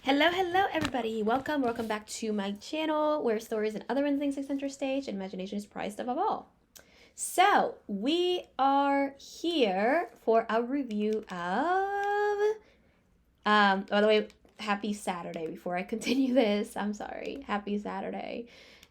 Hello everybody. Welcome back to my channel where stories and other things take center stage and imagination is prized above all. So, we are here for a review of by the way, happy Saturday before I continue this. I'm sorry. Happy Saturday.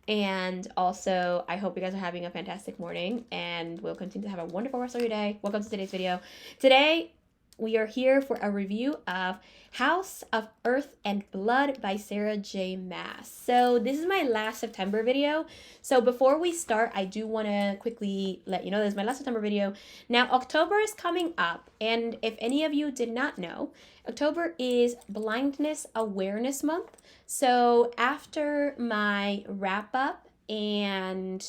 And also, I hope you guys are having a fantastic morning and will continue to have a wonderful rest of your day. Welcome to today's video. Today, we are here for a review of House of Earth and Blood by Sarah J. Maas. So this is my last September video. So before we start, I do want to quickly let you know this is my last September video. Now, October is coming up, and if any of you did not know, October is Blindness Awareness Month. So after my wrap up and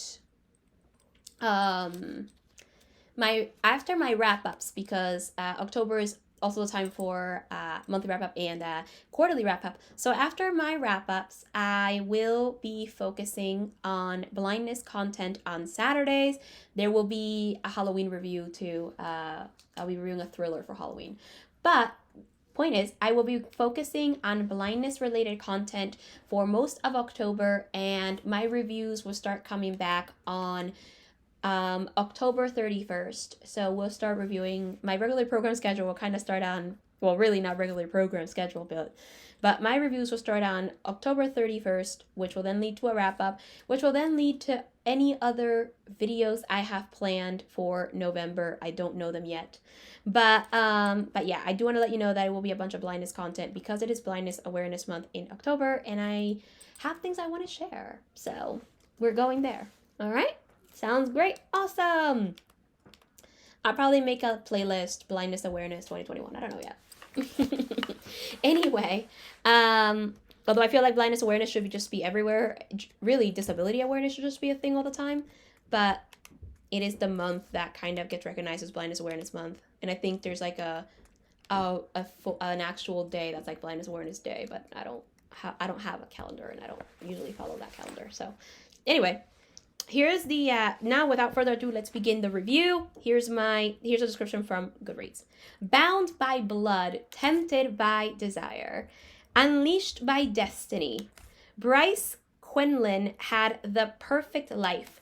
after my wrap ups, because October is also the time for monthly wrap up and quarterly wrap up. So after my wrap ups, I will be focusing on blindness content on Saturdays. There will be a Halloween review too. I'll be reviewing a thriller for Halloween. But point is, I will be focusing on blindness related content for most of October, and my reviews will start coming back on October 31st. So we'll start reviewing my regular program schedule. Will kind of start on, well, really not regular program schedule, but my reviews will start on October 31st, which will then lead to a wrap up, which will then lead to any other videos I have planned for November. I don't know them yet. But yeah, I do want to let you know that it will be a bunch of blindness content because it is Blindness Awareness Month in October, and I have things I want to share. So we're going there. All right? Sounds great. Awesome. I'll probably make a playlist, Blindness Awareness 2021. I don't know yet. Anyway, although I feel like blindness awareness should just be everywhere. Really, disability awareness should just be a thing all the time. But it is the month that kind of gets recognized as Blindness Awareness Month. And I think there's like an actual day that's like Blindness Awareness Day. But I don't have a calendar, and I don't usually follow that calendar. So anyway. Here's the, now without further ado, let's begin the review. Here's a description from Goodreads. Bound by blood, tempted by desire, unleashed by destiny, Bryce Quinlan had the perfect life,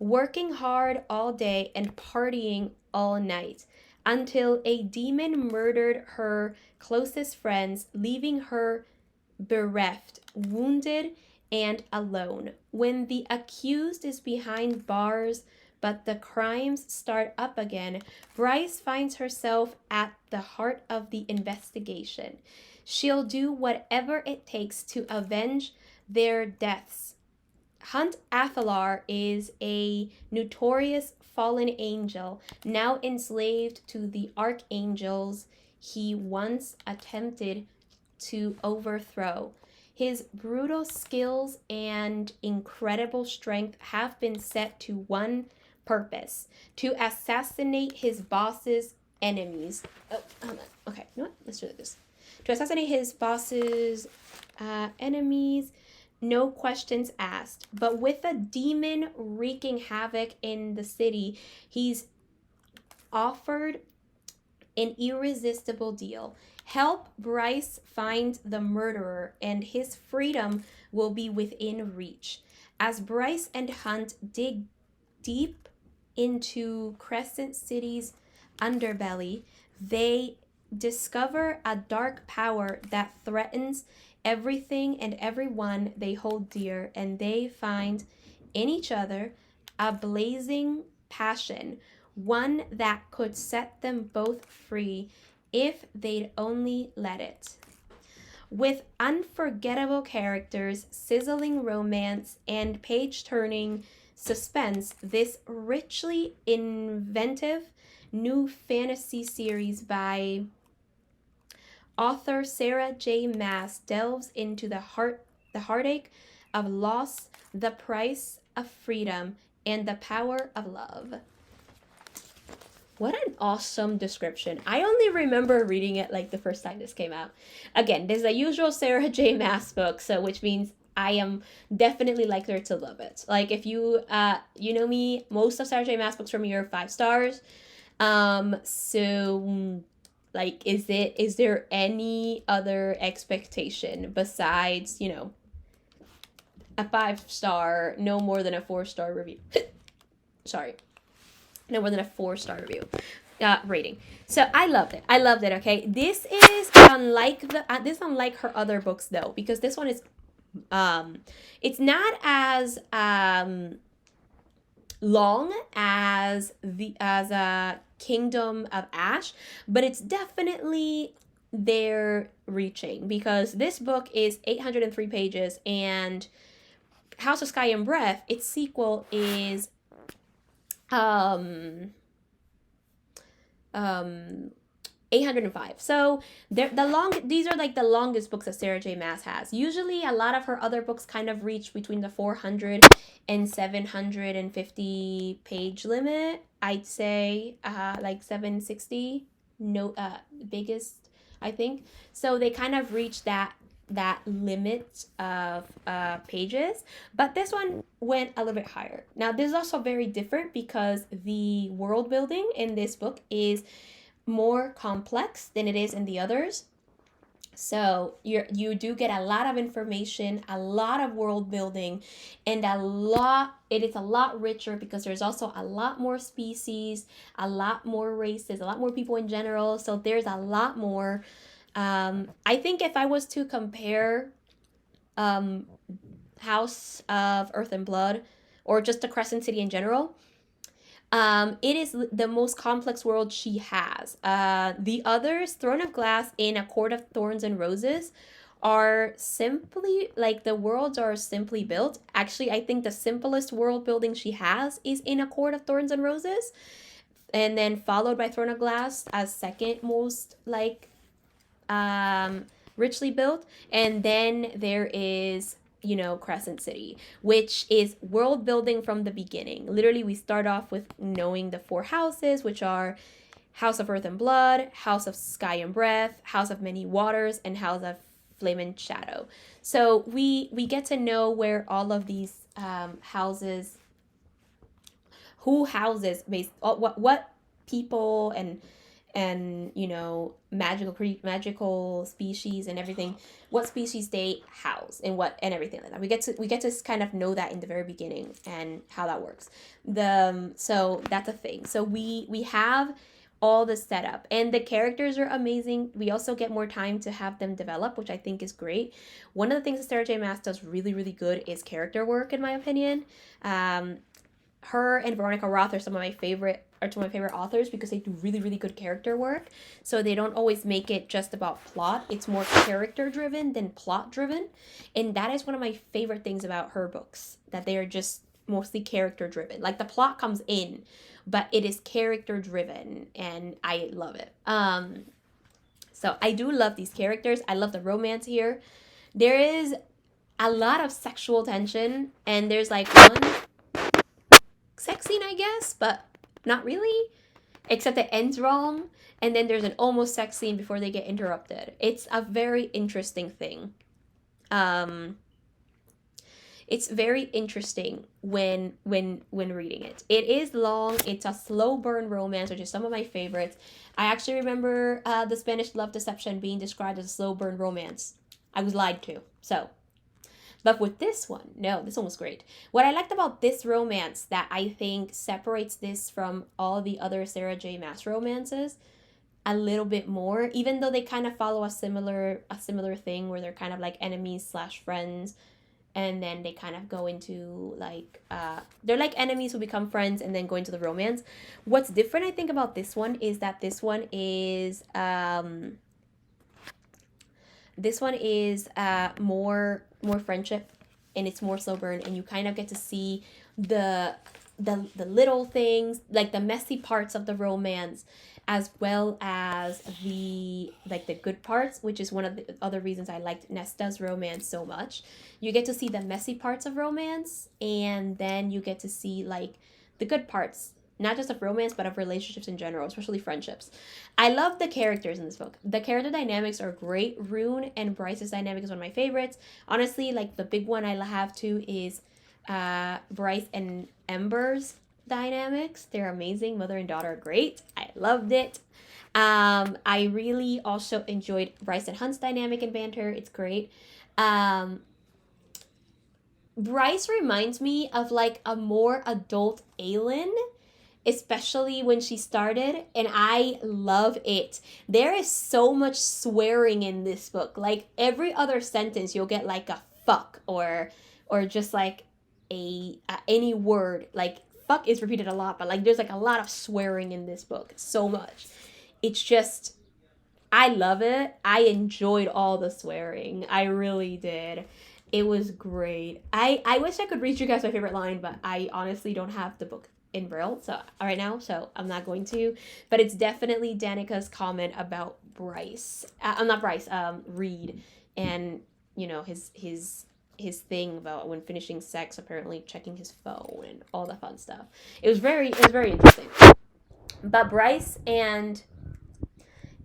working hard all day and partying all night, until a demon murdered her closest friends, leaving her bereft, wounded, and alone. When the accused is behind bars, but the crimes start up again, Bryce finds herself at the heart of the investigation. She'll do whatever it takes to avenge their deaths. Hunt Athalar is a notorious fallen angel, now enslaved to the archangels he once attempted to overthrow. His brutal skills and incredible strength have been set to one purpose: to assassinate his boss's enemies. Oh, hold on. Okay, you know what? Let's do this. To assassinate his boss's enemies, no questions asked. But with a demon wreaking havoc in the city, he's offered an irresistible deal. Help Bryce find the murderer, and his freedom will be within reach. As Bryce and Hunt dig deep into Crescent City's underbelly, they discover a dark power that threatens everything and everyone they hold dear, and they find in each other a blazing passion, one that could set them both free if they'd only let it. With unforgettable characters, sizzling romance, and page-turning suspense, this richly inventive new fantasy series by author Sarah J. Maas delves into the heartache of loss, the price of freedom, and the power of love. What an awesome description. I only remember reading it like the first time this came out. Again, this is a usual Sarah J. Maas book, so which means I am definitely likely to love it. Like if you know me, most of Sarah J. Maas books for me are 5 stars. So Like, is there any other expectation besides, a 5-star, no more than a 4-star review? Sorry, no more than a 4-star review. Rating. So I loved it. I loved it. Okay, this is unlike her other books though, because this one is it's not as long as a Kingdom of Ash, but it's definitely there reaching, because this book is 803 pages, and House of Sky and Breath, its sequel, is um 805. So these are like the longest books that Sarah J. Maas has. Usually a lot of her other books kind of reach between the 400 and 750 page limit. I'd say like 760, no biggest, I think. So they kind of reach that limit of pages, but this one went a little bit higher. Now this is also very different because the world building in this book is more complex than it is in the others. So you do get a lot of information, a lot of world building, and it is a lot richer because there's also a lot more species, a lot more races, a lot more people in general. So there's a lot more. I think if I was to compare House of Earth and Blood, or just the Crescent City in general, it is the most complex world she has. The others, Throne of Glass and A Court of Thorns and Roses, are simply, like, the worlds are simply built. Actually, I think the simplest world building she has is in A Court of Thorns and Roses, and then followed by Throne of Glass as second most, like, richly built. And then there is Crescent City, which is world building from the beginning. Literally, we start off with knowing the 4 houses, which are House of Earth and Blood, House of Sky and Breath, House of Many Waters, and House of Flame and Shadow. So we get to know where all of these houses, who houses, what people and magical species and everything, what species they house and everything like that. We get to kind of know that in the very beginning and how that works. So that's a thing. So we have all the setup, and the characters are amazing. We also get more time to have them develop, which I think is great. One of the things that Sarah J. Maas does really, really good is character work, in my opinion. Her and Veronica Roth are two of my favorite authors, because they do really, really good character work. So they don't always make it just about plot. It's more character driven than plot driven. And that is one of my favorite things about her books, that they are just mostly character driven. Like, the plot comes in, but it is character driven, and I love it. So I do love these characters. I love the romance here. There is a lot of sexual tension, and there's like one sex scene, I guess, but not really, except it ends wrong, and then there's an almost sex scene before they get interrupted. It's a very interesting thing. It's very interesting when reading it. It is long. It's a slow burn romance, which is some of my favorites. I actually remember The Spanish Love Deception being described as a slow burn romance. I was lied to. But with this one, no, this one was great. What I liked about this romance that I think separates this from all the other Sarah J. Maas romances a little bit more, even though they kind of follow a similar thing where they're kind of like enemies / friends, and then they kind of go into like they're like enemies who become friends and then go into the romance. What's different, I think, about this one is that this one is more friendship, and it's more slow burn, and you kind of get to see the little things, like the messy parts of the romance, as well as the good parts, which is one of the other reasons I liked Nesta's romance so much. You get to see the messy parts of romance, and then you get to see like the good parts, not just of romance, but of relationships in general, especially friendships. I love the characters in this book. The character dynamics are great. Rune and Bryce's dynamic is one of my favorites. Honestly, like, the big one I have too is Bryce and Ember's dynamics. They're amazing. Mother and daughter are great. I loved it. I really also enjoyed Bryce and Hunt's dynamic and banter. It's great. Um, Bryce reminds me of like a more adult Aelin, especially when she started, and I love it. There is so much swearing in this book. Like every other sentence you'll get like a fuck or just like a any word. Like fuck is repeated a lot, but like there's like a lot of swearing in this book. So much. It's just I love it. I enjoyed all the swearing. I really did. It was great. I wish I could read you guys my favorite line, but I honestly don't have the book in Braille so right now, so I'm not going to. But it's definitely Danica's comment about Bryce. I'm not Bryce. Reed, and you know his thing about when finishing sex, apparently checking his phone and all the fun stuff. It was very interesting. But Bryce and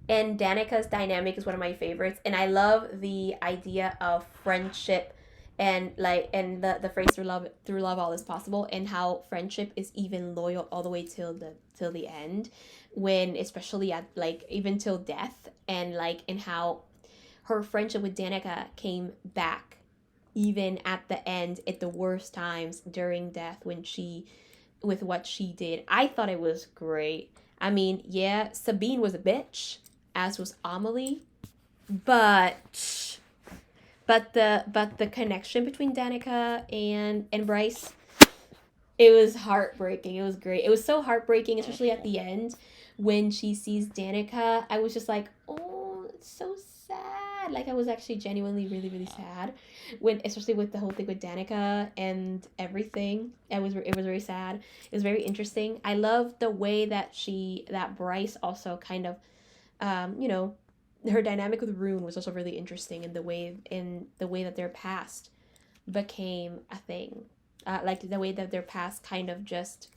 Danica's dynamic is one of my favorites, and I love the idea of friendship and like and the phrase through love all is possible, and how friendship is even loyal all the way till the end, when especially at like even till death, and like and how her friendship with Danica came back even at the end at the worst times during death when she with what she did. I thought it was great. I mean, yeah, Sabine was a bitch, as was Amelie, but the connection between Danica and Bryce, it was heartbreaking. It was great. It was so heartbreaking, especially at the end when she sees Danica. I was just like, oh, it's so sad. Like I was actually genuinely really really sad when, especially with the whole thing with Danica and everything. It was very sad. It was very interesting. I love the way that Bryce also kind of you know, her dynamic with Rune was also really interesting in the way that their past became a thing. Like the way that their past kind of just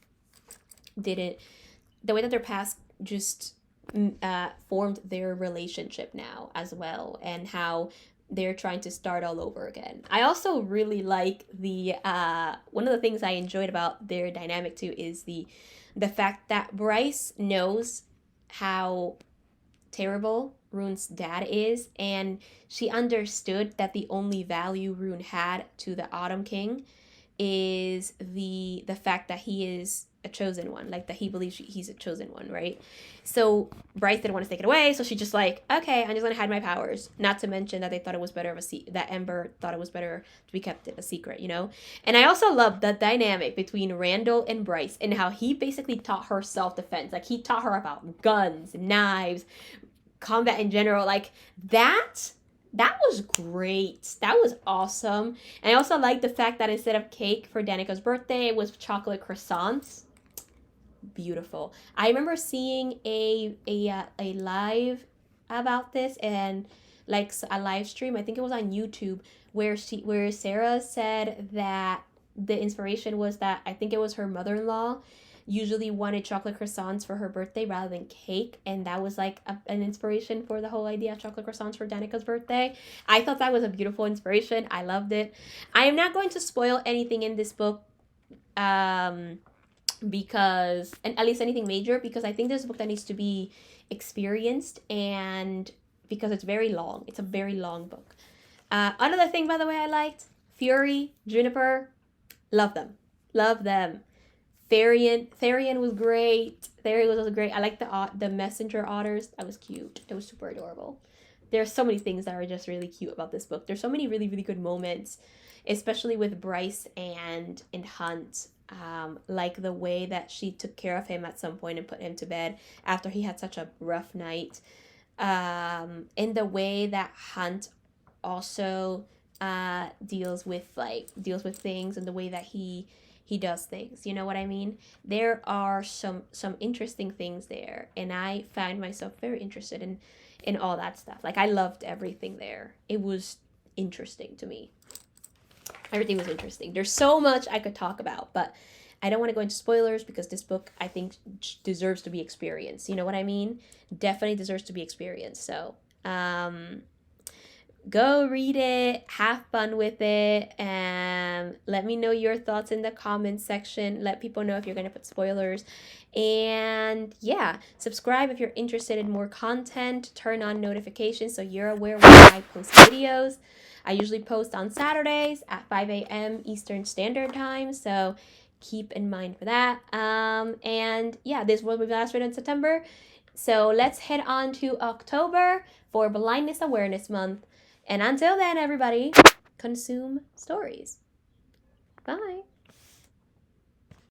didn't, the way that their past just formed their relationship now as well, and how they're trying to start all over again. I also really like the one of the things I enjoyed about their dynamic too is the fact that Bryce knows how terrible Rune's dad is, and she understood that the only value Rune had to the Autumn King is the fact that he is a chosen one, like that he believes he's a chosen one, right? So Bryce didn't want to take it away, so she's just like, okay, I'm just gonna hide my powers. Not to mention that they thought it was better of that Ember thought it was better to be kept a secret, you know. And I also love the dynamic between Randall and Bryce, and how he basically taught her self-defense. Like he taught her about guns, knives, combat in general. Like that was great. That was awesome. And I also like the fact that instead of cake for Danica's birthday, it was chocolate croissants. Beautiful. I remember seeing a live about this, and like a live stream. I think it was on YouTube where Sarah said that the inspiration was that I think it was her mother-in-law usually wanted chocolate croissants for her birthday rather than cake, and that was like an inspiration for the whole idea of chocolate croissants for Danica's birthday. I thought that was a beautiful inspiration. I loved it. I am not going to spoil anything in this book, because, and at least anything major, because I think this is a book that needs to be experienced, and because it's very long. It's a very long book. Another thing, by the way, I liked Fury, Juniper, love them. Therian was great. Therian was also great. I like the messenger otters. That was cute. It was super adorable. There are so many things that are just really cute about this book. There's so many really, really good moments, especially with Bryce and Hunt. Like the way that she took care of him at some point and put him to bed after he had such a rough night. And the way that Hunt also deals with things, and the way that he does things, you know what I mean? There are some interesting things there, and I find myself very interested in all that stuff. Like I loved everything there. It was interesting to me. Everything was interesting. There's so much I could talk about, but I don't want to go into spoilers because this book, I think, deserves to be experienced. You know what I mean? Definitely deserves to be experienced. So Go read it, have fun with it, and let me know your thoughts in the comments section. Let people know if you're going to put spoilers. And yeah, subscribe if you're interested in more content. Turn on notifications so you're aware when I post videos. I usually post on Saturdays at 5 a.m. Eastern Standard Time, so keep in mind for that. And yeah, this will be the last video in September. So let's head on to October for Blindness Awareness Month. And until then, everybody, consume stories. Bye.